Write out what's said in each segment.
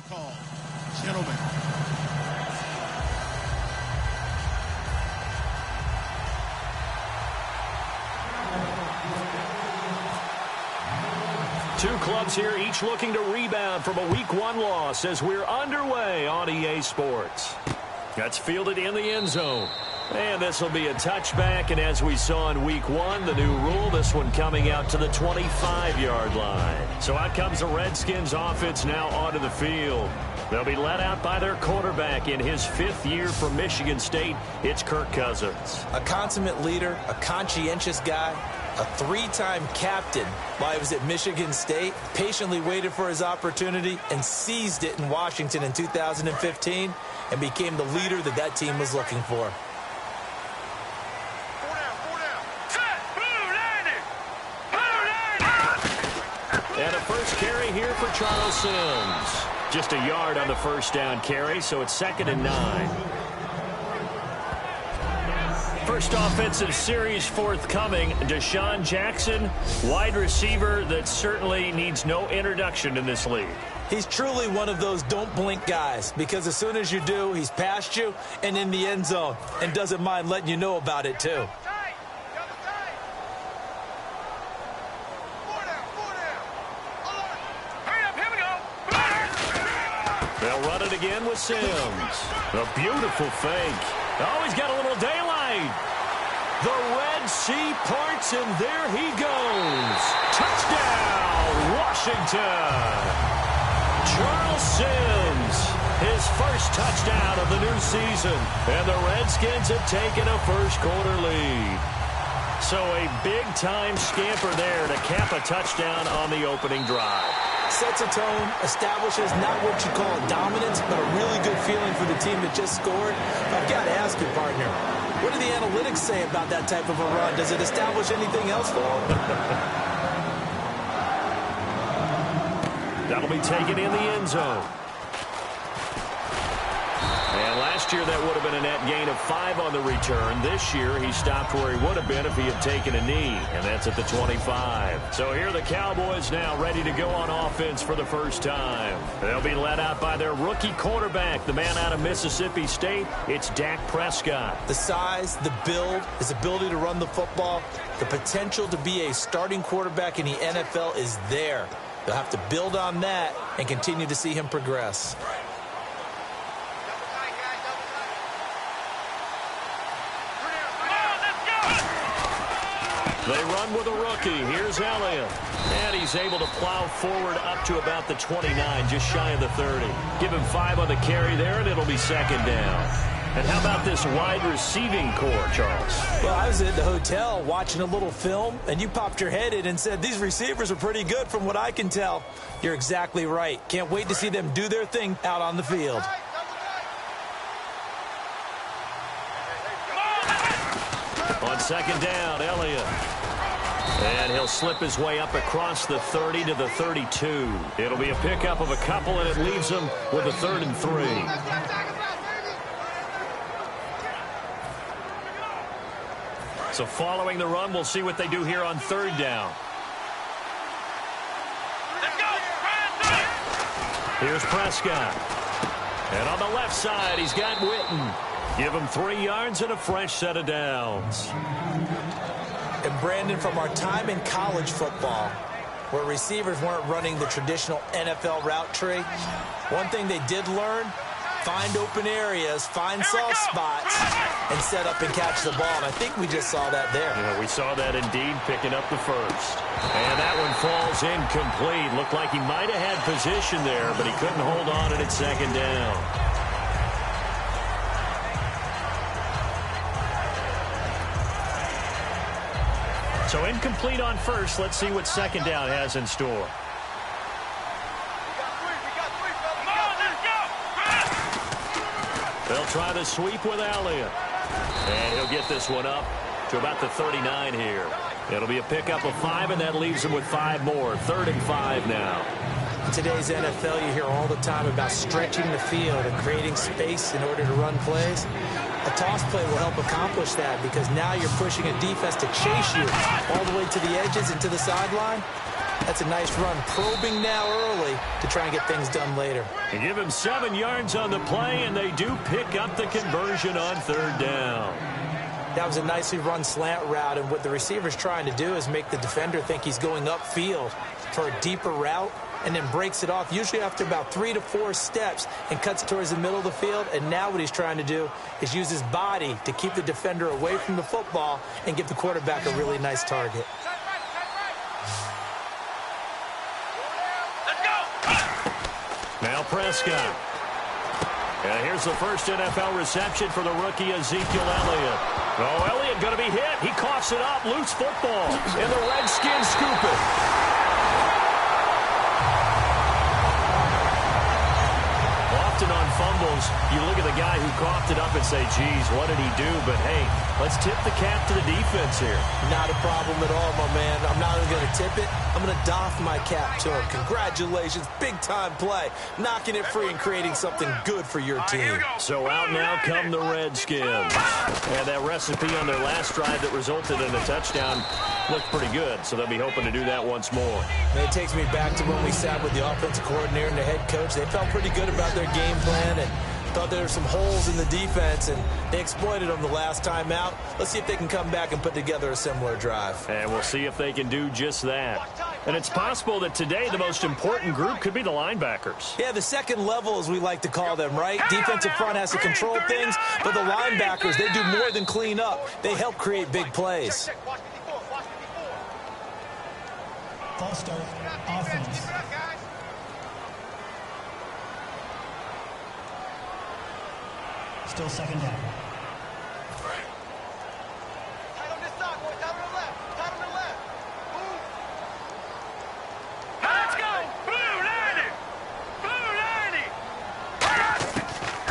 call. Gentlemen. Two clubs here, each looking to rebound from a Week 1 loss as we're underway on EA Sports. That's fielded in the end zone. And this will be a touchback, and as we saw in Week 1, the new rule, this one coming out to the 25-yard line. So out comes the Redskins offense now onto the field. They'll be led out by their quarterback in his 5th year from Michigan State. It's Kirk Cousins. A consummate leader, a conscientious guy, a 3-time captain while he was at Michigan State, patiently waited for his opportunity and seized it in Washington in 2015 and became the leader that team was looking for. And a first carry here for Charles Sims. Just a yard on the first down carry, so it's 2nd and 9. First offensive series forthcoming. Deshaun Jackson, wide receiver that certainly needs no introduction in this league. He's truly one of those don't blink guys, because as soon as you do, he's past you and in the end zone and doesn't mind letting you know about it too. They'll run it again with Sims. A beautiful fake. Oh, he's got a little daylight. The Red Sea parts, and there he goes. Touchdown, Washington. Charles Sims, his first touchdown of the new season. And the Redskins have taken a first-quarter lead. So a big-time scamper there to cap a touchdown on the opening drive. Sets a tone, establishes not what you call dominance, but a really good feeling for the team that just scored. I've got to ask you, partner, what do the analytics say about that type of a run? Does it establish anything else for them? That'll be taken in the end zone. And last year that would have been a net gain of 5 on the return. This year he stopped where he would have been if he had taken a knee, and that's at the 25. So here are the Cowboys now ready to go on offense for the first time. They'll be led out by their rookie quarterback, the man out of Mississippi State. It's Dak Prescott. The size, the build, his ability to run the football, the potential to be a starting quarterback in the NFL is there. They'll have to build on that and continue to see him progress. They run with a rookie. Here's Elliott. And he's able to plow forward up to about the 29, just shy of the 30. Give him 5 on the carry there, and it'll be 2nd down. And how about this wide receiving core, Charles? Well, I was at the hotel watching a little film, and you popped your head in and said, these receivers are pretty good from what I can tell. You're exactly right. Can't wait to see them do their thing out on the field. On 2nd down, Elliott. And he'll slip his way up across the 30 to the 32. It'll be a pickup of a couple, and it leaves him with a 3rd and 3. So following the run, we'll see what they do here on 3rd down. Here's Prescott. And on the left side, he's got Witten. Give him 3 yards and a fresh set of downs. And Brandon, from our time in college football, where receivers weren't running the traditional NFL route tree, one thing they did learn, find open areas, find soft spots, and set up and catch the ball. And I think we just saw that there. Yeah, we saw that indeed, picking up the first. And that one falls incomplete. Looked like he might have had position there, but he couldn't hold on, and it's 2nd down. So incomplete on first. Let's see what 2nd down has in store. They'll try the sweep with Elliott. And he'll get this one up to about the 39 here. It'll be a pickup of 5, and that leaves him with 5 more. 3rd and 5 now. In today's NFL, you hear all the time about stretching the field and creating space in order to run plays. A toss play will help accomplish that, because now you're pushing a defense to chase you all the way to the edges and to the sideline. That's a nice run, probing now early to try and get things done later. They give him 7 yards on the play, and they do pick up the conversion on 3rd down. That was a nicely run slant route, and what the receiver's trying to do is make the defender think he's going upfield for a deeper route, and then breaks it off, usually after about 3 to 4 steps, and cuts towards the middle of the field. And now what he's trying to do is use his body to keep the defender away from the football and give the quarterback a really nice target. Now Prescott. And here's the first NFL reception for the rookie Ezekiel Elliott. Oh, Elliott going to be hit. He coughs it up. Loose football. And the Redskins scoop it. Often on fumbles, you look at the guy who coughed it up and say, geez, what did he do? But, hey, let's tip the cap to the defense here. Not a problem at all, my man. I'm not even going to tip it. I'm going to doff my cap to him. Congratulations. Big-time play. Knocking it free and creating something good for your team. So out now come the Redskins. And that recipe on their last drive that resulted in a touchdown looked pretty good, so they'll be hoping to do that once more. And it takes me back to when we sat with the offensive coordinator and the head coach. They felt pretty good about their game plan and thought there were some holes in the defense, and they exploited them the last time out. Let's see if they can come back and put together a similar drive. And we'll see if they can do just that. And it's possible that today the most important group could be the linebackers. Yeah, the second level, as we like to call them, right? Defensive front has to control things, but the linebackers, they do more than clean up. They help create big plays. False start, offense. Still 2nd down. Tight on this side, boy. Tight on the left. Tight on the left. Move. Let's go. Blue 90. Blue 90.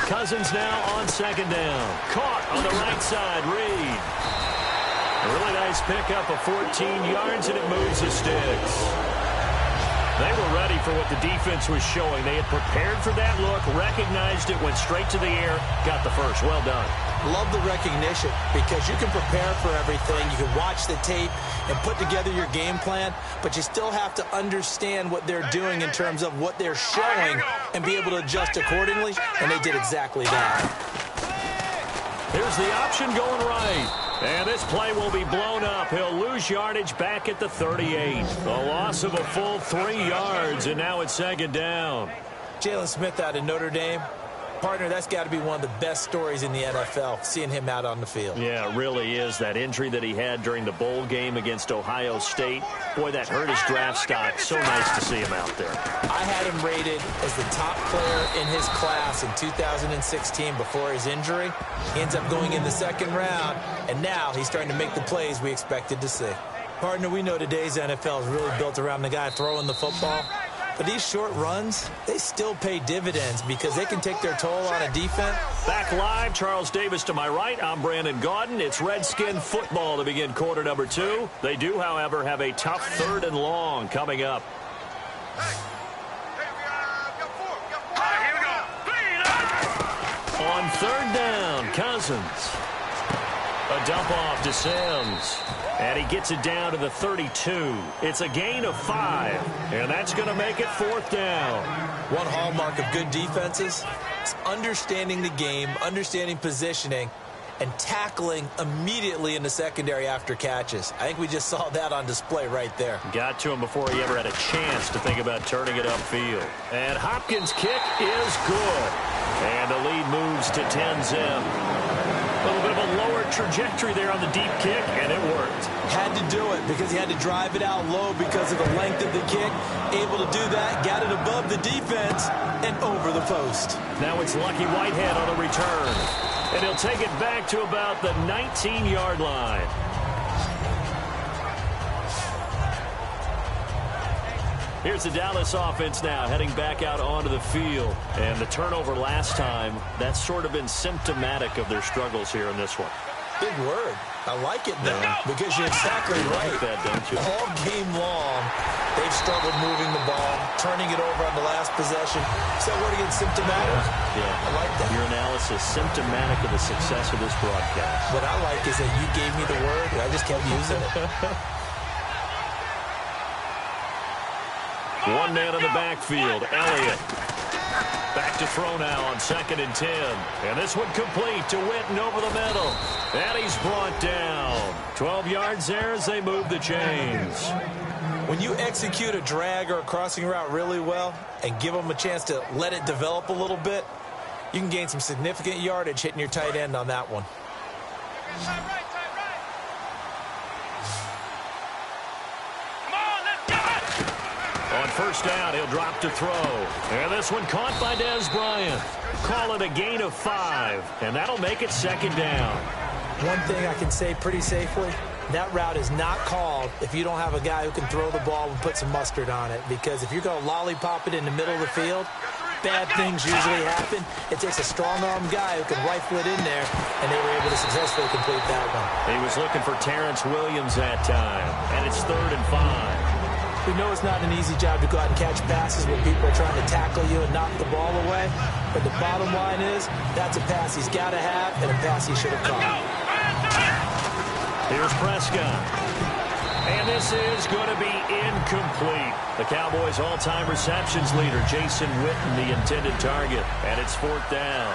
Cousins now on 2nd down. Caught on the right side. Reed. A really nice pickup of 14 yards, and it moves the sticks. They were ready for what the defense was showing. They had prepared for that look, recognized it, went straight to the air, got the first. Well done. Love the recognition because you can prepare for everything. You can watch the tape and put together your game plan, but you still have to understand what they're doing in terms of what they're showing and be able to adjust accordingly, and they did exactly that. Here's the option going right. And this play will be blown up. He'll lose yardage back at the 38. A loss of a full 3 yards, and now it's 2nd down. Jalen Smith out of Notre Dame. Partner, that's got to be one of the best stories in the NFL, seeing him out on the field. Yeah, it really is. That injury that he had during the bowl game against Ohio State, boy, that hurt his draft stock. So nice to see him out there. I had him rated as the top player in his class in 2016 before his injury. He ends up going in the 2nd round, and now he's starting to make the plays we expected to see. Partner, we know today's NFL is really built around the guy throwing the football. But these short runs, they still pay dividends because they can take their toll on a defense. Back live, Charles Davis to my right. I'm Brandon Gaudin. It's Redskin football to begin quarter number 2. They do, however, have a tough 3rd and long coming up. On 3rd down, Cousins. A dump off to Sims. And he gets it down to the 32. It's a gain of 5. And that's going to make it 4th down. One hallmark of good defenses is understanding the game, understanding positioning, and tackling immediately in the secondary after catches. I think we just saw that on display right there. Got to him before he ever had a chance to think about turning it upfield. And Hopkins' kick is good. And the lead moves to 10-zip. A little bit of a lower trajectory there on the deep kick, and it worked. Had to do it because he had to drive it out low because of the length of the kick. Able to do that, got it above the defense, and over the post. Now it's Lucky Whitehead on the return. And he'll take it back to about the 19-yard line. Here's the Dallas offense now heading back out onto the field. And the turnover last time, that's sort of been symptomatic of their struggles here in this one. Big word. I like it, though, because you're exactly right. You like that, don't you? All game long, they've struggled moving the ball, turning it over on the last possession. Is that word again, symptomatic? Yeah. I like that. Your analysis, symptomatic of the success of this broadcast. What I like is that you gave me the word, and I just kept using it. One man in the backfield, Elliott. Back to throw now on 2nd and 10. And this one complete to Witten over the middle. And he's brought down. 12 yards there as they move the chains. When you execute a drag or a crossing route really well and give them a chance to let it develop a little bit, you can gain some significant yardage hitting your tight end on that one. On 1st down, he'll drop to throw. And this one caught by Dez Bryant. Call it a gain of 5, and that'll make it 2nd down. One thing I can say pretty safely, that route is not called if you don't have a guy who can throw the ball and put some mustard on it. Because if you're going to lollipop it in the middle of the field, bad things usually happen. It takes a strong-arm guy who can rifle it in there, and they were able to successfully complete that one. He was looking for Terrence Williams that time, and it's 3rd and 5. We know it's not an easy job to go out and catch passes when people are trying to tackle you and knock the ball away. But the bottom line is, that's a pass he's got to have and a pass he should have caught. Here's Prescott. And this is going to be incomplete. The Cowboys' all-time receptions leader, Jason Witten, the intended target. And it's 4th down.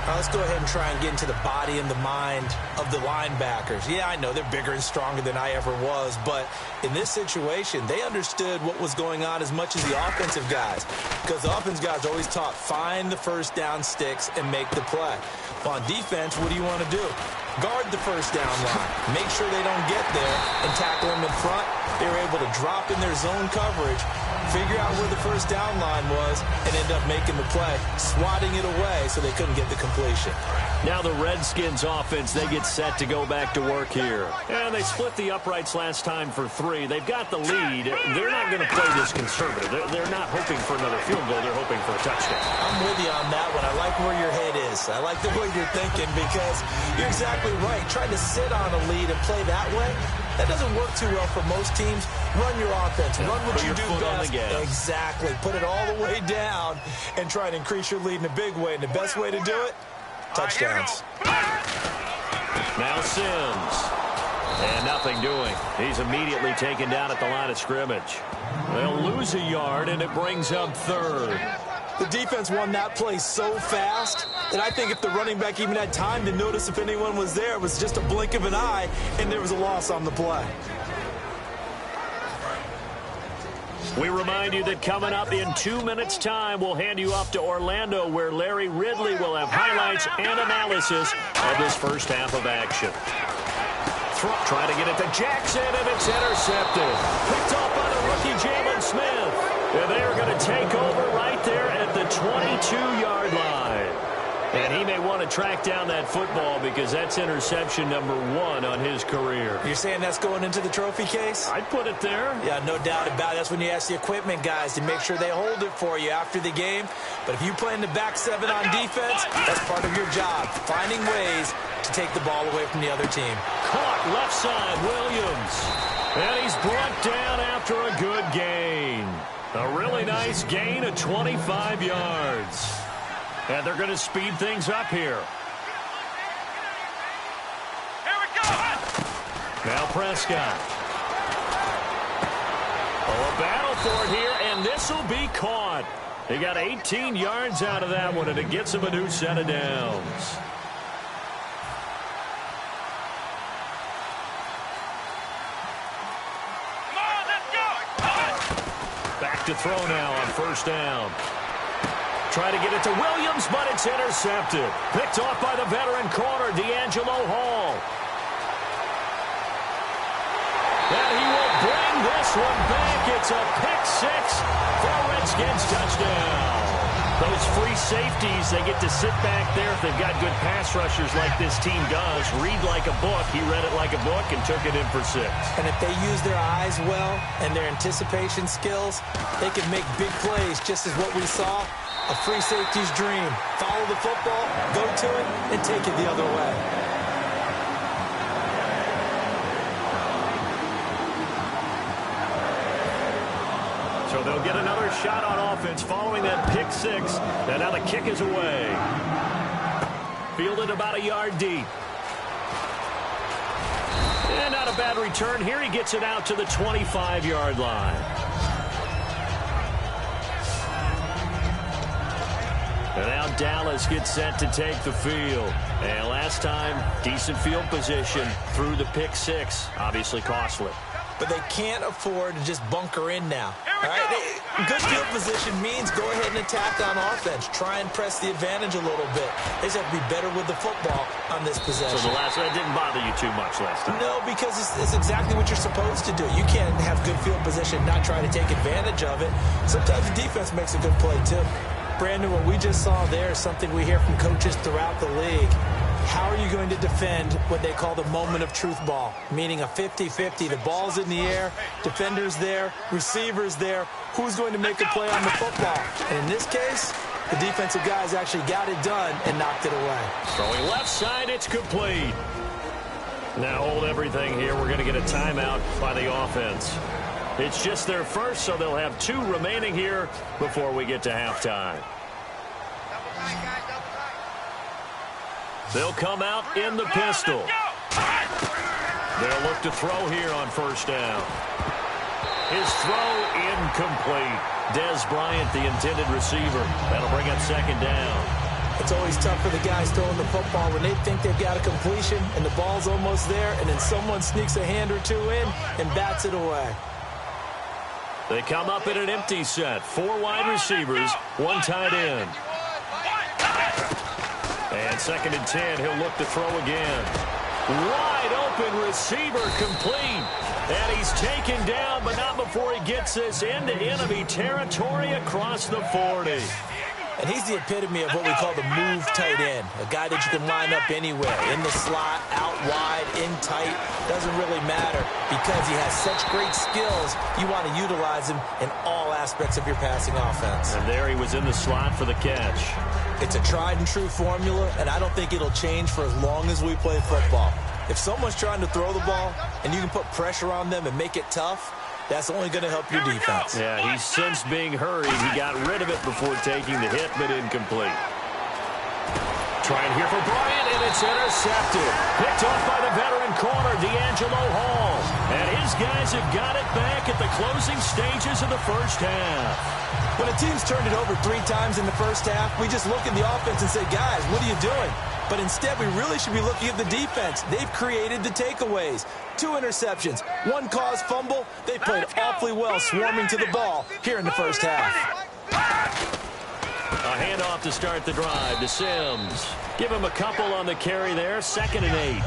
Now let's go ahead and try and get into the body and the mind of the linebackers. Yeah, I know they're bigger and stronger than I ever was, but in this situation, they understood what was going on as much as the offensive guys. Because the offensive guys always taught, find the 1st down sticks and make the play. But on defense, what do you want to do? Guard the 1st down line. Make sure they don't get there and tackle them in front. They were able to drop in their zone coverage, figure out where the 1st down line was, and end up making the play, swatting it away so they couldn't get the completion. Now the Redskins offense, they get set to go back to work here. And they split the uprights last time for 3. They've got the lead. They're not going to play this conservative. They're not hoping for another field goal. They're hoping for a touchdown. I'm with you on that one. I like where your head is. I like the way you're thinking because you're exactly right. Trying to sit on a lead and play that way, that doesn't work too well for most teams. Run your offense. Run what you do best. Exactly. Put it all the way down and try to increase your lead in a big way. And the best way to do it, touchdowns. Now Sims. And nothing doing. He's immediately taken down at the line of scrimmage. They'll lose a yard, and it brings up 3rd. The defense won that play so fast that I think if the running back even had time to notice if anyone was there, it was just a blink of an eye, and there was a loss on the play. We remind you that coming up in 2 minutes' time, we'll hand you off to Orlando, where Larry Ridley will have highlights and analysis of this 1st half of action. Trying to get it to Jackson, and it's intercepted. Picked off by the rookie Jalen Smith. And they're going to take over right there at the 22-yard line. And he may want to track down that football because that's interception number 1 on his career. You're saying that's going into the trophy case? I'd put it there. Yeah, no doubt about it. That's when you ask the equipment guys to make sure they hold it for you after the game. But if you play in the back 7 on defense, that's part of your job, finding ways to take the ball away from the other team. Caught left side, Williams. And he's brought down after a good gain. A really nice gain of 25 yards. And they're going to speed things up here. Here we go. Now Prescott. Oh, a battle for it here, and this will be caught. He got 18 yards out of that one, and it gets him a new set of downs. Back to throw now on 1st down. Try to get it to Williams, but it's intercepted. Picked off by the veteran corner, D'Angelo Hall. And he will bring this one back. It's a pick-6 for a Redskins touchdown. Those free safeties, they get to sit back there if they've got good pass rushers like this team does. Read like a book. He read it like a book and took it in for 6. And if they use their eyes well and their anticipation skills, they can make big plays, just as what we saw. A free safety's dream. Follow the football, go to it, and take it the other way. So they'll get another shot on offense following that pick-6. And now the kick is away. Fielded about a yard deep. And not a bad return. Here he gets it out to the 25-yard line. And now Dallas gets set to take the field. And last time, decent field position through the pick six. Obviously costly. But they can't afford to just bunker in now. All right? Good field position means go ahead and attack on offense. Try and press the advantage a little bit. They just have to be better with the football on this possession. So the last one didn't bother you too much last time? No, because it's exactly what you're supposed to do. You can't have good field position, not try to take advantage of it. Sometimes the defense makes a good play, too. Brandon, what we just saw there is something we hear from coaches throughout the league. How are you going to defend what they call the moment of truth ball, meaning a 50-50? The ball's in the air, defender's there, receiver's there. Who's going to make a play on the football? And in this case, the defensive guys actually got it done and knocked it away. Throwing left side, it's complete. Now hold everything here. We're going to get a timeout by the offense. It's just their first, so they'll have 2 remaining here before we get to halftime. They'll come out in the pistol. They'll look to throw here on first down. His throw incomplete. Des Bryant, the intended receiver. That'll bring up second down. It's always tough for the guys throwing the football when they think they've got a completion and the ball's almost there, and then someone sneaks a hand or 2 in and bats it away. They come up in an empty set. 4 wide receivers, 1 tight end. And second and 10, he'll look to throw again. Wide open receiver complete. And he's taken down, but not before he gets this into enemy territory across the 40. And he's the epitome of what we call the move tight end. A guy that you can line up anywhere. In the slot, out wide, in tight. Doesn't really matter because he has such great skills. You want to utilize him in all aspects of your passing offense. And there he was in the slot for the catch. It's a tried and true formula, and I don't think it'll change for as long as we play football. If someone's trying to throw the ball and you can put pressure on them and make it tough, that's only going to help your defense. Yeah, he's since being hurried. He got rid of it before taking the hit, but incomplete. Trying here for Bryant, and it's intercepted. Picked off by the veteran corner, D'Angelo Hall. And his guys have got it back at the closing stages of the first half. When a team's turned it over 3 times in the first half, we just look at the offense and say, guys, what are you doing? But instead, we really should be looking at the defense. They've created the takeaways. 2 interceptions, 1 caused fumble. They played awfully well swarming to the ball here in the first half. A handoff to start the drive to Sims. Give him a couple on the carry there. Second and 8.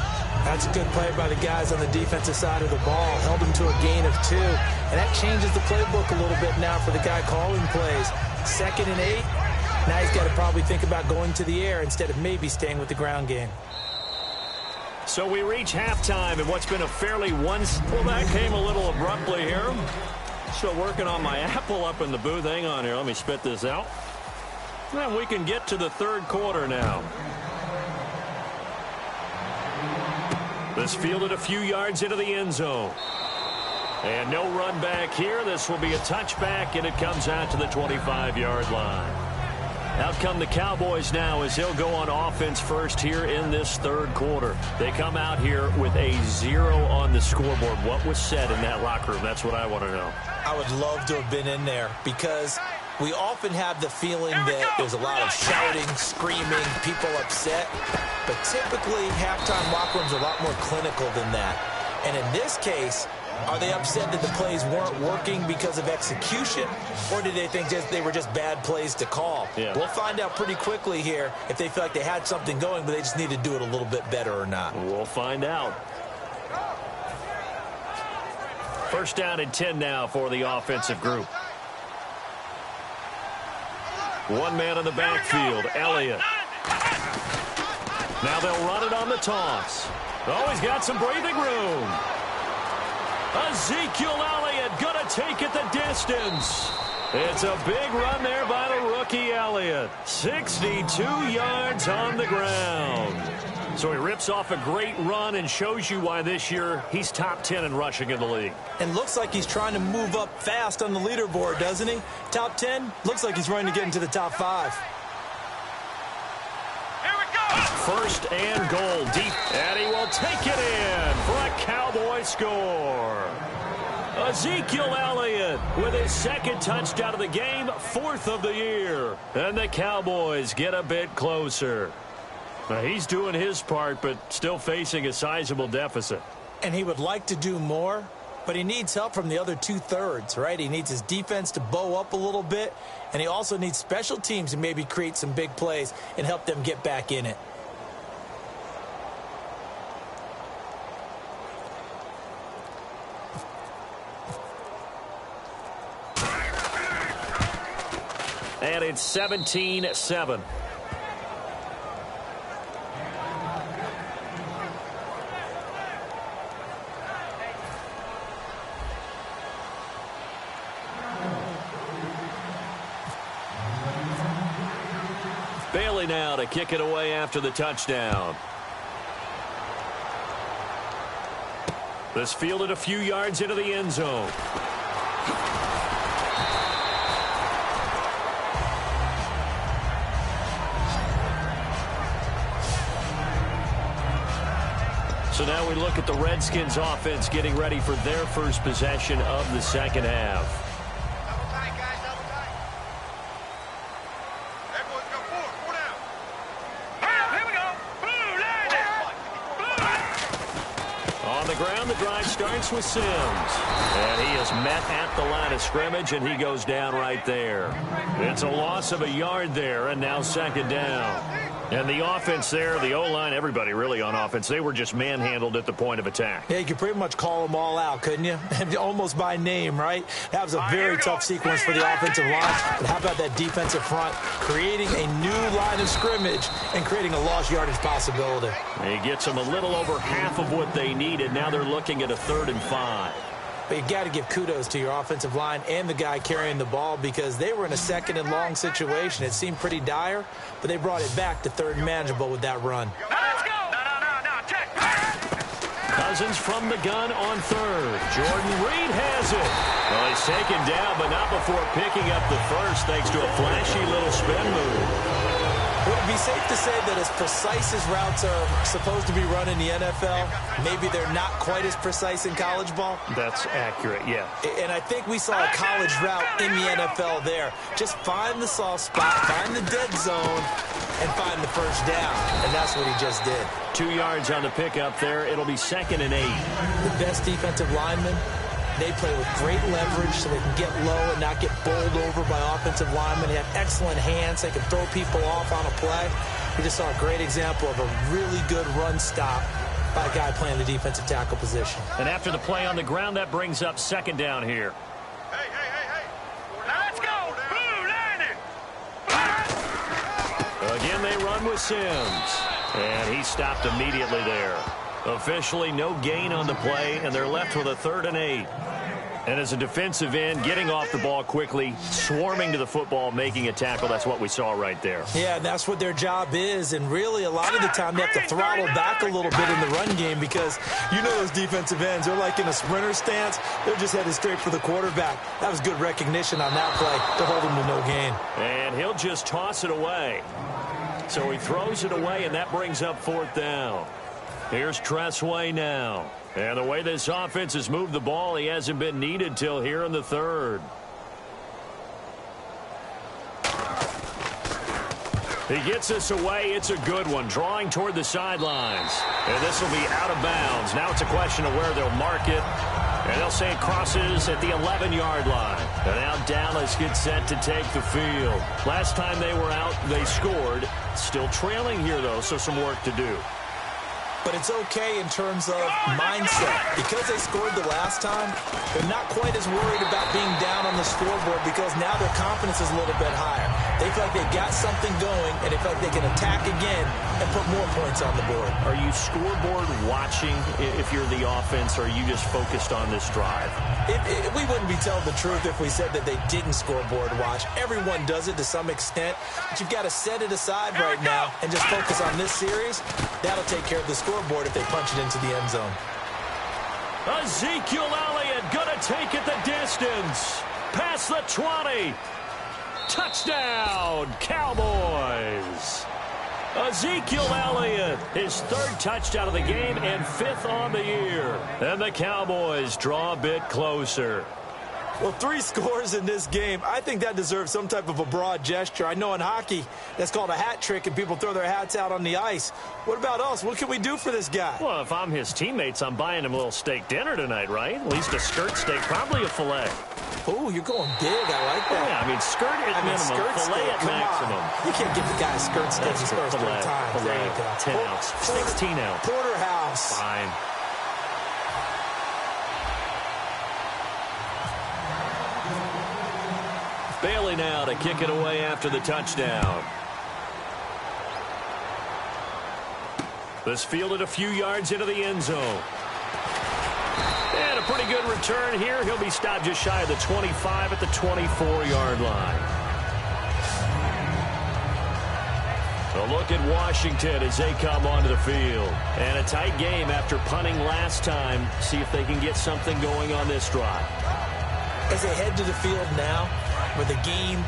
That's a good play by the guys on the defensive side of the ball. Held him to a gain of 2. And that changes the playbook a little bit now for the guy calling plays. Second and 8. Now he's got to probably think about going to the air instead of maybe staying with the ground game. So we reach halftime in what's been a fairly well, that came a little abruptly here. Still working on my apple up in the booth. Hang on here. Let me spit this out. And we can get to the third quarter now. This fielded a few yards into the end zone. And no run back here. This will be a touchback, and it comes out to the 25-yard line. Out come the Cowboys now as they'll go on offense first here in this third quarter. They come out here with a 0 on the scoreboard. What was said in that locker room? That's what I want to know. I would love to have been in there because we often have the feeling that there's a lot of shouting, screaming, people upset. But typically, halftime locker rooms are a lot more clinical than that. And in this case, are they upset that the plays weren't working because of execution, or did they think they were just bad plays to call? Yeah. We'll find out pretty quickly here if they feel like they had something going, but they just need to do it a little bit better or not. We'll find out. First down and 10 now for the offensive group. 1 man in the backfield, Elliott. Now they'll run it on the toss. Oh, he's got some breathing room. Ezekiel Elliott going to take it the distance. It's a big run there by the rookie Elliott. 62 yards on the ground. So he rips off a great run and shows you why this year he's top 10 in rushing in the league. And looks like he's trying to move up fast on the leaderboard, doesn't he? Top 10, looks like he's running to get into the top 5. First and goal deep, and he will take it in for a Cowboy score. Ezekiel Elliott with his second touchdown of the game, 4th of the year. And the Cowboys get a bit closer. He's doing his part, but still facing a sizable deficit. And he would like to do more, but he needs help from the other 2/3, right? He needs his defense to bow up a little bit, and he also needs special teams to maybe create some big plays and help them get back in it. And it's 17-7. Bailey now to kick it away after the touchdown. This fielded a few yards into the end zone. So now we look at the Redskins offense getting ready for their first possession of the second half. Double tight, guys, double tight. Everyone's go four down. Here we go. Blue line. On the ground, the drive starts with Sims. And he is met at the line of scrimmage, and he goes down right there. It's a loss of a yard there, and now second down. And the offense there, the O-line, everybody really on offense, they were just manhandled at the point of attack. Yeah, you could pretty much call them all out, couldn't you? Almost by name, right? That was a very tough sequence for the offensive line. But how about that defensive front creating a new line of scrimmage and creating a lost yardage possibility? He gets them a little over half of what they needed. Now they're looking at a 3rd and 5. But you got to give kudos to your offensive line and the guy carrying the ball because they were in a 2nd and long situation. It seemed pretty dire, but they brought it back to 3rd and manageable with that run. Let's go. No, check. Cousins from the gun on 3rd. Jordan Reed has it. Well, he's taken down, but not before picking up the first thanks to a flashy little spin move. Would it be safe to say that as precise as routes are supposed to be run in the NFL, maybe they're not quite as precise in college ball? That's accurate, yeah. And I think we saw a college route in the NFL there. Just find the soft spot, find the dead zone, and find the first down. And that's what he just did. 2 yards on the pickup there. It'll be 2nd and 8. The best defensive linemen, they play with great leverage so they can get low and not get bowled over by offensive linemen. They have excellent hands. They can throw people off on a play. We just saw a great example of a really good run stop by a guy playing the defensive tackle position. And after the play on the ground, that brings up 2nd down here. Hey. Let's go. Blue line. Again, they run with Sims. And he stopped immediately there. Officially, no gain on the play, and they're left with a 3rd and 8. And as a defensive end, getting off the ball quickly, swarming to the football, making a tackle, that's what we saw right there. Yeah, and that's what their job is. And really, a lot of the time, they have to throttle back a little bit in the run game because you know those defensive ends, they're like in a sprinter stance. They're just headed straight for the quarterback. That was good recognition on that play to hold him to no gain. And he'll just toss it away. So he throws it away, and that brings up 4th down. Here's Tressway now. And the way this offense has moved the ball, he hasn't been needed till here in the 3rd. He gets this away. It's a good one. Drawing toward the sidelines. And this will be out of bounds. Now it's a question of where they'll mark it. And they'll say it crosses at the 11-yard line. And now Dallas gets set to take the field. Last time they were out, they scored. Still trailing here, though, so some work to do. But it's okay in terms of mindset. Because they scored the last time, they're not quite as worried about being down on the scoreboard because now their confidence is a little bit higher. They feel like they've got something going, and they feel like they can attack again and put more points on the board. Are you scoreboard watching if you're the offense, or are you just focused on this drive? We wouldn't be telling the truth if we said that they didn't scoreboard watch. Everyone does it to some extent, but you've got to set it aside right now and just focus on this series. That'll take care of the scoreboard if they punch it into the end zone. Ezekiel Elliott gonna take it the distance. Past the 20. Touchdown, Cowboys. Ezekiel Elliott, his 3rd touchdown of the game and 5th on the year. And the Cowboys draw a bit closer. Well, 3 scores in this game. I think that deserves some type of a broad gesture. I know in hockey, that's called a hat trick, and people throw their hats out on the ice. What about us? What can we do for this guy? Well, if I'm his teammates, I'm buying him a little steak dinner tonight, right? At least a skirt steak, probably a filet. Oh, you're going big. I like that. Yeah, I mean, skirt at minimum, filet at maximum. You can't give the guy a skirt steak his first 3 times. There you go. 10 ounce, 16 ounce. Porterhouse. Fine. Bailey now to kick it away after the touchdown. This fielded a few yards into the end zone. And a pretty good return here. He'll be stopped just shy of the 25 at the 24-yard line. A look at Washington as they come onto the field. And a tight game after punting last time. See if they can get something going on this drive. As they head to the field now, with a game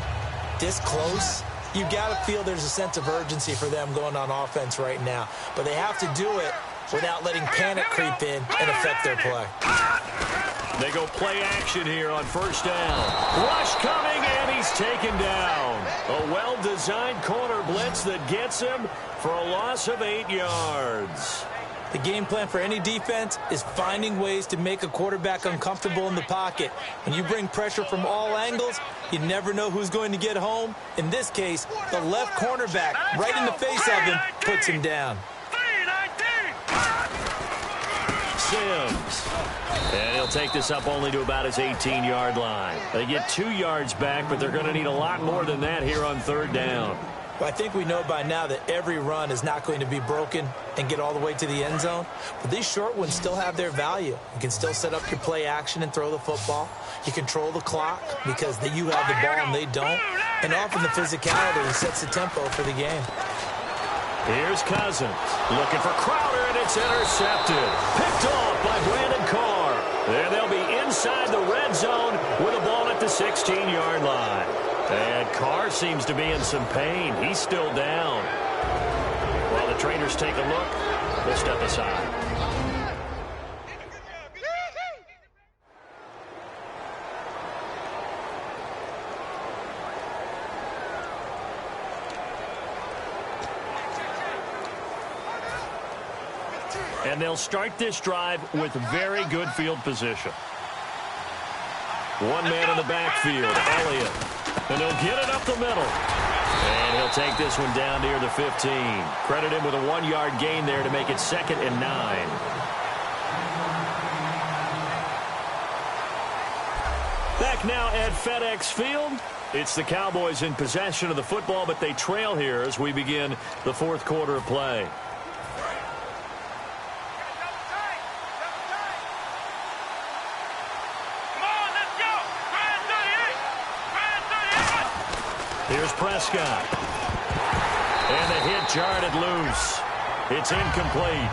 this close, you've got to feel there's a sense of urgency for them going on offense right now. But they have to do it without letting panic creep in and affect their play. They go play action here on 1st down. Rush coming, and he's taken down. A well-designed corner blitz that gets him for a loss of 8 yards. The game plan for any defense is finding ways to make a quarterback uncomfortable in the pocket. When you bring pressure from all angles, you never know who's going to get home. In this case, the left cornerback, right in the face of him, puts him down. Sims. And he'll take this up only to about his 18-yard line. They get 2 yards back, but they're going to need a lot more than that here on 3rd down. Well, I think we know by now that every run is not going to be broken and get all the way to the end zone. But these short ones still have their value. You can still set up your play action and throw the football. You control the clock because you have the ball and they don't. And often the physicality sets the tempo for the game. Here's Cousins looking for Crowder, and it's intercepted. Picked off by Brandon Carr. And they'll be inside the red zone with a ball at the 16-yard line. And Carr seems to be in some pain. He's still down. While the trainers take a look, we'll step aside. And they'll start this drive with very good field position. One man in the backfield, Elliott. And he'll get it up the middle. And he'll take this one down near the 15. Credit him with a 1-yard gain there to make it 2nd and 9. Back now at FedEx Field. It's the Cowboys in possession of the football, but they trail here as we begin the 4th quarter of play. Here's Prescott. And the hit jarred it loose. It's incomplete.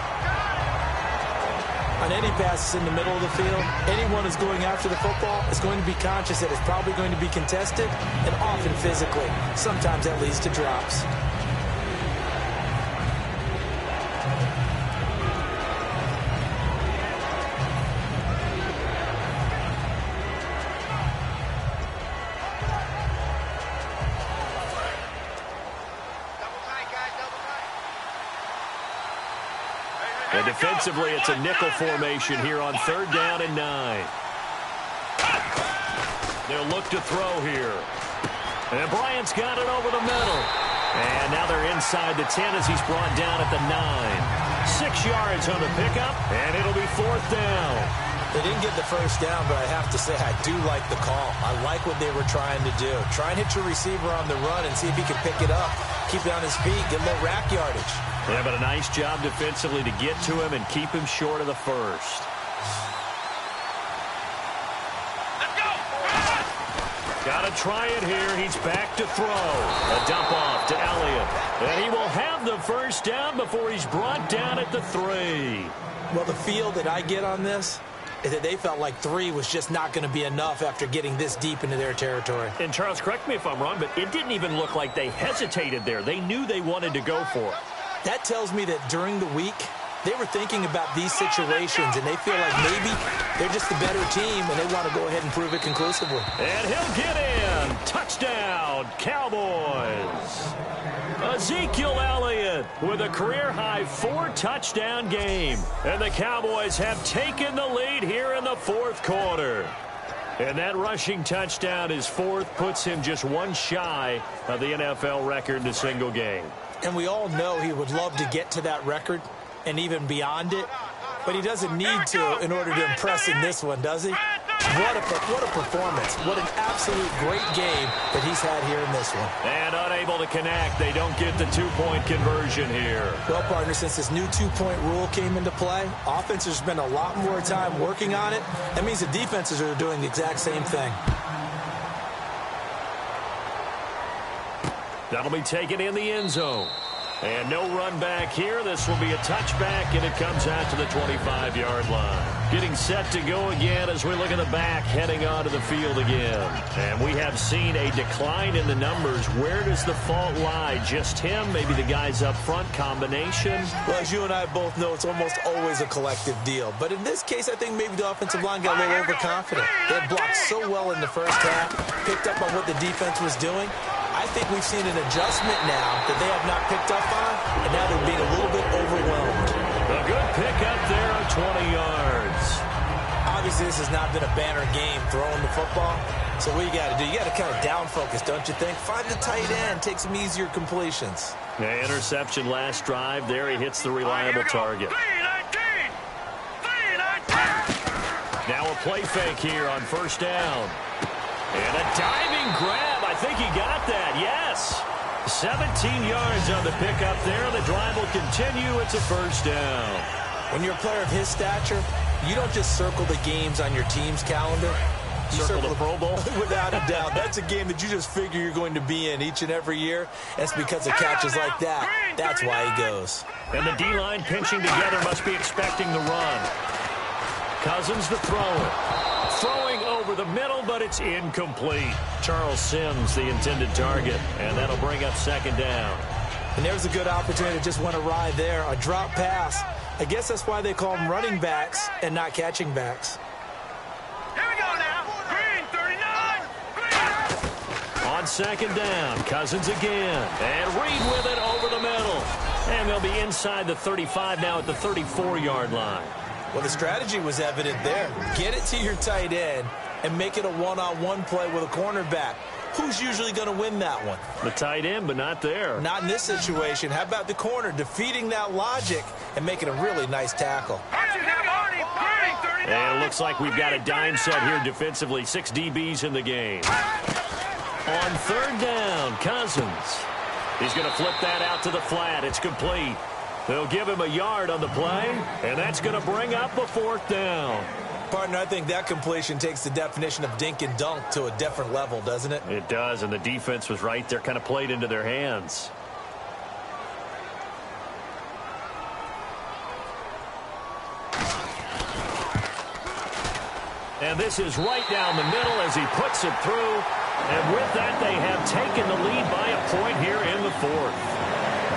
On any passes in the middle of the field, anyone who's going after the football is going to be conscious that it's probably going to be contested and often physically. Sometimes that leads to drops. And defensively, it's a nickel formation here on 3rd down and 9. They'll look to throw here. And Bryant's got it over the middle. And now they're inside the 10 as he's brought down at the 9. 6 yards on the pickup, and it'll be 4th down. They didn't get the first down, but I have to say I do like the call. I like what they were trying to do. Try and hit your receiver on the run and see if he can pick it up. Keep it on his feet, get a little rack yardage. Yeah, but a nice job defensively to get to him and keep him short of the first. Let's go! Got to try it here. He's back to throw. A dump off to Elliott. And he will have the first down before he's brought down at the 3. Well, the feel that I get on this, is that they felt like 3 was just not going to be enough after getting this deep into their territory. And Charles, correct me if I'm wrong, but it didn't even look like they hesitated there. They knew they wanted to go for it. That tells me that during the week, they were thinking about these situations, and they feel like maybe they're just the better team, and they want to go ahead and prove it conclusively. And he'll get in. Touchdown, Cowboys. Ezekiel Elliott with a career-high 4-touchdown game. And the Cowboys have taken the lead here in the fourth quarter. And that rushing touchdown, his fourth, puts him just one shy of the NFL record in a single game. And we all know he would love to get to that record and even beyond it, but he doesn't need to in order to impress in this one, does he? What a performance. What an absolute great game that he's had here in this one. And unable to connect. They don't get the two-point conversion here. Well, partner, since this new two-point rule came into play, offenses spend a lot more time working on it. That means the defenses are doing the exact same thing. That'll be taken in the end zone. And no run back here. This will be a touchback, and it comes out to the 25-yard line. Getting set to go again as we look at the back, heading onto the field again. And we have seen a decline in the numbers. Where does the fault lie? Just him? Maybe the guys up front? Combination? Well, as you and I both know, it's almost always a collective deal. But in this case, I think maybe the offensive line got a little overconfident. They had blocked so well in the first half, picked up on what the defense was doing. I think we've seen an adjustment now that they have not picked up on, and now they're being a little bit overwhelmed. A good pick up there of 20 yards. Obviously, this has not been a banner game throwing the football. So what you got to do, you got to kind of down focus, don't you think? Find the tight end, take some easier completions. Yeah, interception last drive. There he hits the reliable target. Now a play fake here on first down. And a diving grab. I think he got that. Yes. 17 yards on the pickup there. The drive will continue. It's a first down. When you're a player of his stature, you don't just circle the games on your team's calendar. You circle the Pro Bowl? Without a doubt. That's a game that you just figure you're going to be in each and every year. That's because of catches like that. That's why he goes. And the D-line pinching together must be expecting the run. Cousins to throw it. Throwing over the middle, but it's incomplete. Charles Sims, the intended target, and that'll bring up second down. And there's a good opportunity to just went awry there. A drop pass. I guess that's why they call them running backs and not catching backs. Here we go now. Green, 39. Green. On second down, Cousins again. And Reed with it over the middle. And they'll be inside the 35 now at the 34-yard line. Well, the strategy was evident there. Get it to your tight end and make it a one-on-one play with a cornerback. Who's usually going to win that one? The tight end, but not there. Not in this situation. How about the corner defeating that logic and making a really nice tackle? And it looks like we've got a dime set here defensively. 6 DBs in the game. On third down, Cousins. He's going to flip that out to the flat. It's complete. They'll give him a yard on the play, and that's going to bring up a fourth down. Partner, I think that completion takes the definition of dink and dunk to a different level, doesn't it? It does, and the defense was right there, kind of played into their hands. And this is right down the middle as he puts it through. And with that, they have taken the lead by a point here in the fourth.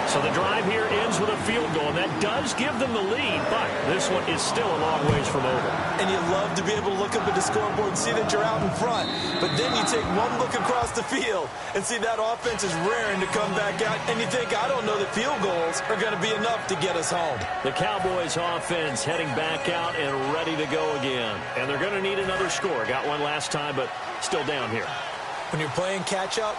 So the drive here ends with a field goal, and that does give them the lead, but this one is still a long ways from over. And you love to be able to look up at the scoreboard and see that you're out in front, but then you take one look across the field and see that offense is raring to come back out, and you think, I don't know that field goals are going to be enough to get us home. The Cowboys offense heading back out and ready to go again, and they're going to need another score. Got one last time, but still down here. When you're playing catch-up,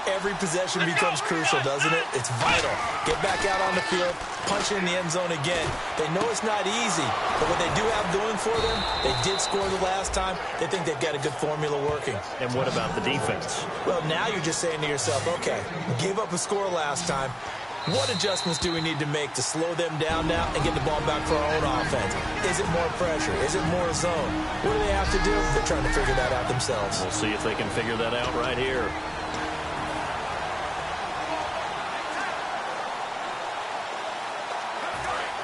every possession becomes crucial, doesn't it? It's vital. Get back out on the field, punch it in the end zone again. They know it's not easy, but what they do have going for them, they did score the last time. They think they've got a good formula working. And what about the defense? Well, now you're just saying to yourself, okay, gave up a score last time. What adjustments do we need to make to slow them down now and get the ball back for our own offense? Is it more pressure? Is it more zone? What do they have to do? They're trying to figure that out themselves. We'll see if they can figure that out right here.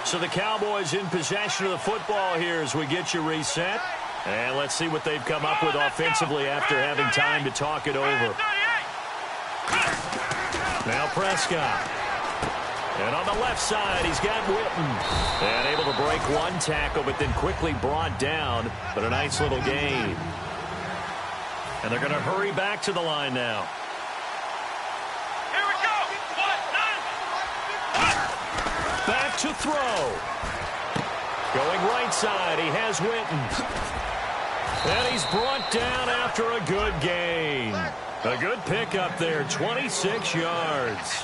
So the Cowboys in possession of the football here as we get you reset. And let's see what they've come up with offensively after having time to talk it over. Now Prescott. And on the left side, he's got Witten. And able to break one tackle, but then quickly brought down. But a nice little gain. And they're going to hurry back to the line now. Here we go. Back to throw. Going right side, he has Witten. And he's brought down after a good gain. A good pickup there, 26 yards.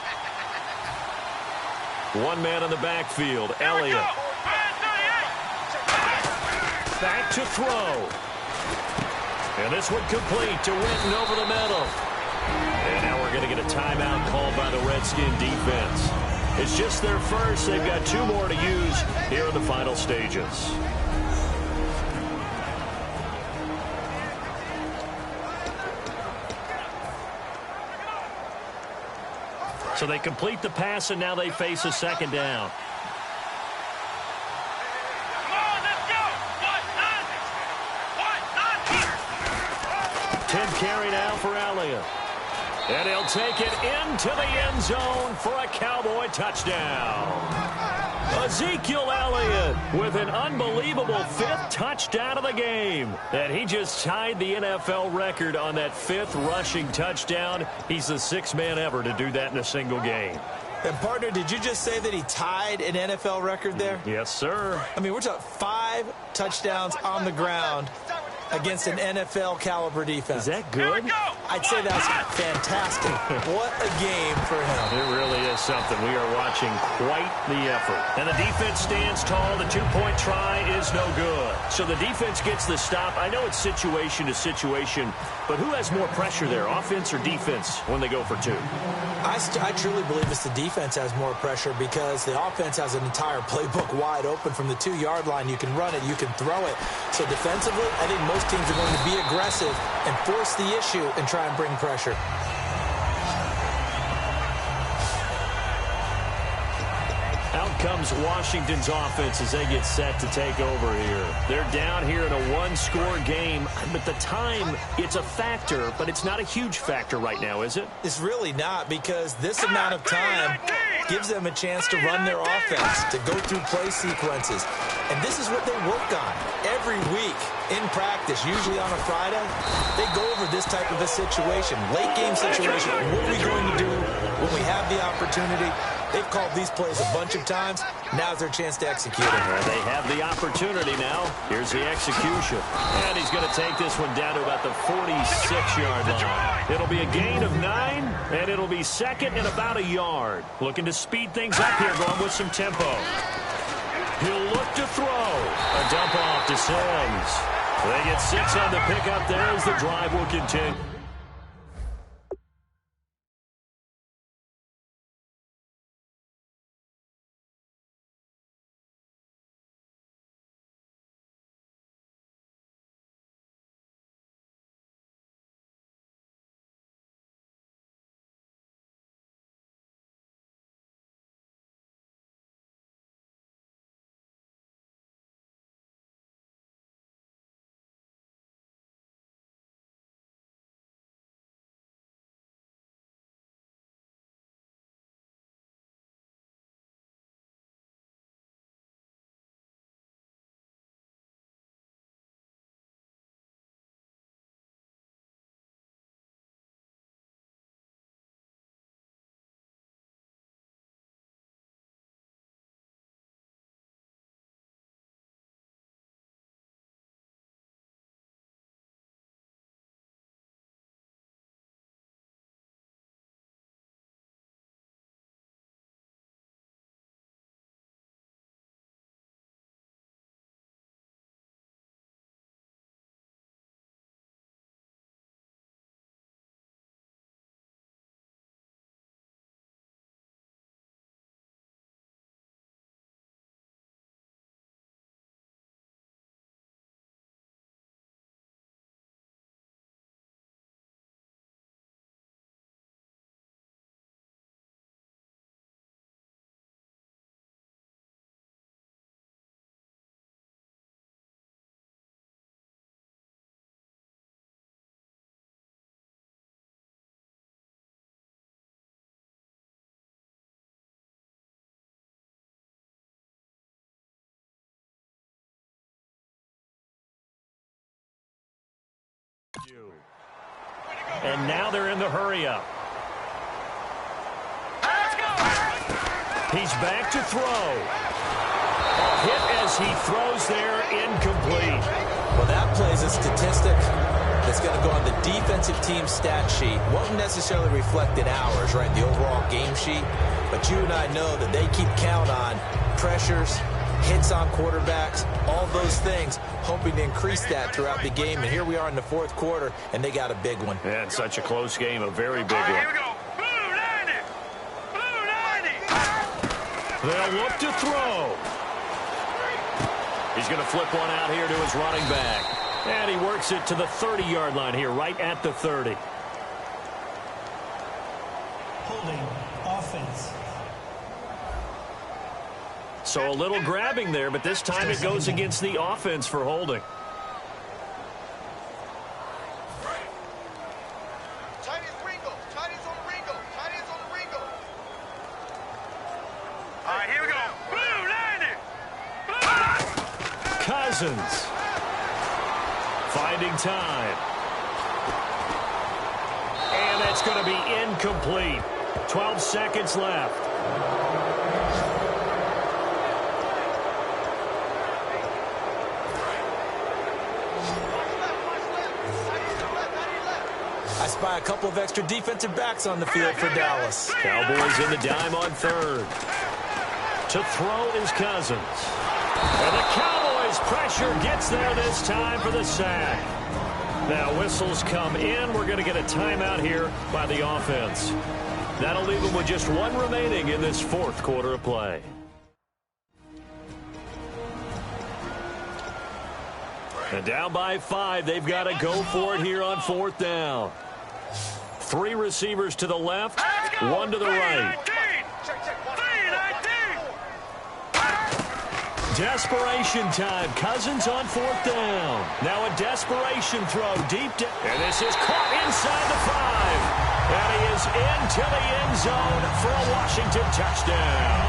One man in the backfield, Elliott. Back to throw. And this one complete to Witten over the middle. And now we're going to get a timeout called by the Redskin defense. It's just their first. They've got two more to use here in the final stages. So they complete the pass, and now they face a second down. Come on, let's go. 10 carry now for Elliott. And he'll take it into the end zone for a Cowboy touchdown. Ezekiel Elliott with an unbelievable fifth touchdown of the game. And he just tied the NFL record on that fifth rushing touchdown. He's the sixth man ever to do that in a single game. And, partner, did you just say that he tied an NFL record there? Yes, sir. I mean, we're talking 5 touchdowns on the ground against an NFL-caliber defense. Is that good? I'd say that's fantastic. What a game for him. It really is something. We are watching quite the effort. And the defense stands tall. The two-point try is no good. So the defense gets the stop. I know it's situation to situation, but who has more pressure there, offense or defense, when they go for two? I truly believe it's the defense has more pressure because the offense has an entire playbook wide open from the 2-yard line. You can run it, you can throw it. So defensively, I think most teams are going to be aggressive and force the issue and try and bring pressure. Out comes Washington's offense as they get set to take over here. They're down here in a one-score game. But the time, it's a factor, but it's not a huge factor right now, is it? It's really not, because this amount of time gives them a chance to run their offense, to go through play sequences. And this is what they work on every week in practice, usually on a Friday. They go over this type of a situation, late-game situation. What are we going to do when we have the opportunity? They've called these plays a bunch of times. Now's their chance to execute it. Well, they have the opportunity now. Here's the execution. And he's going to take this one down to about the 46-yard line. It'll be a gain of 9, and it'll be second and about a yard. Looking to speed things up here, going with some tempo. He'll look to throw. A dump off to Sims. They get 6 on the pickup there as the drive will continue. And now they're in the hurry-up. He's back to throw. A hit as he throws there, incomplete. Well, that plays a statistic that's going to go on the defensive team stat sheet. Won't necessarily reflect in ours, right, the overall game sheet. But you and I know that they keep count on pressures, hits on quarterbacks, all those things, hoping to increase that throughout the game. And here we are in the fourth quarter, and they got a big one. And such a close game, a very big one. Here we go. Blue 90. Blue 90. They'll look to throw. He's going to flip one out here to his running back. And he works it to the 30-yard line here, right at the 30. Holding offense. So a little grabbing there, but this time it goes against the offense for holding. Chinese Ringo. Chinese on the Ringo. Chinese on the Ringo. All right, here we go. Blue 90. Cousins. Finding time. And that's going to be incomplete. 12 seconds left. I spy a couple of extra defensive backs on the field for Dallas. Cowboys in the dime on third. To throw is Cousins. And the Cowboys pressure gets there this time for the sack. Now whistles come in. We're going to get a timeout here by the offense. That'll leave them with just one remaining in this fourth quarter of play. And down by 5, they've got to go for it here on fourth down. 3 receivers to the left, 1 to the right. Desperation time. Cousins on fourth down. Now a desperation throw deep down. And this is caught inside the 5. And he is into the end zone for a Washington touchdown.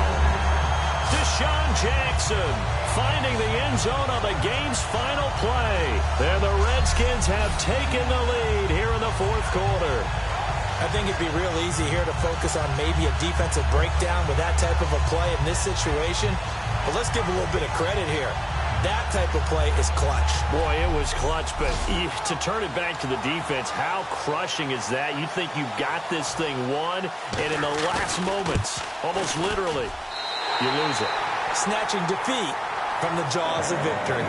Deshaun Jackson finding the end zone on the game's final play. And the Redskins have taken the lead here in the fourth quarter. I think it'd be real easy here to focus on maybe a defensive breakdown with that type of a play in this situation. But let's give a little bit of credit here. That type of play is clutch. Boy, it was clutch, but to turn it back to the defense, how crushing is that? You think you've got this thing won, and in the last moments, almost literally, you lose it. Snatching defeat from the jaws of victory.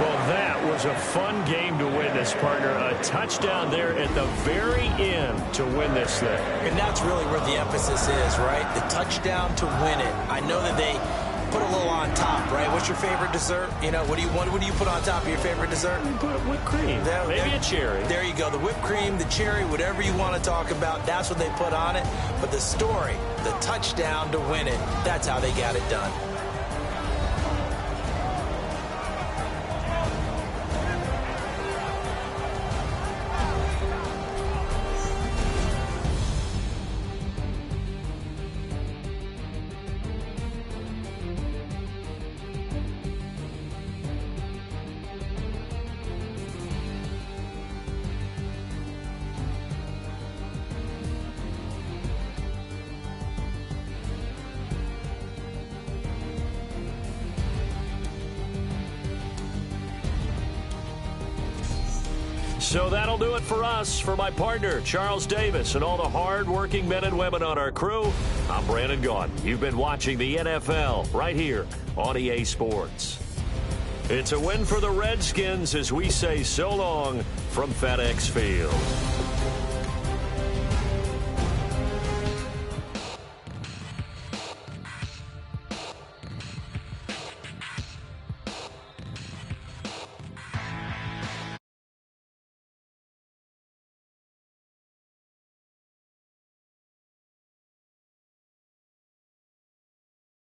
Well, that was a fun game to witness, partner. A touchdown there at the very end to win this thing. And that's really where the emphasis is, right? The touchdown to win it. I know that they put a little on top, right? What's your favorite dessert? You know, what do you put on top of your favorite dessert? You put whipped cream. Maybe a cherry. There you go. The whipped cream, the cherry, whatever you want to talk about, that's what they put on it. But the story, the touchdown to win it, that's how they got it done. So that'll do it for us. For my partner, Charles Davis, and all the hard-working men and women on our crew, I'm Brandon Gaudin. You've been watching the NFL right here on EA Sports. It's a win for the Redskins as we say so long from FedEx Field.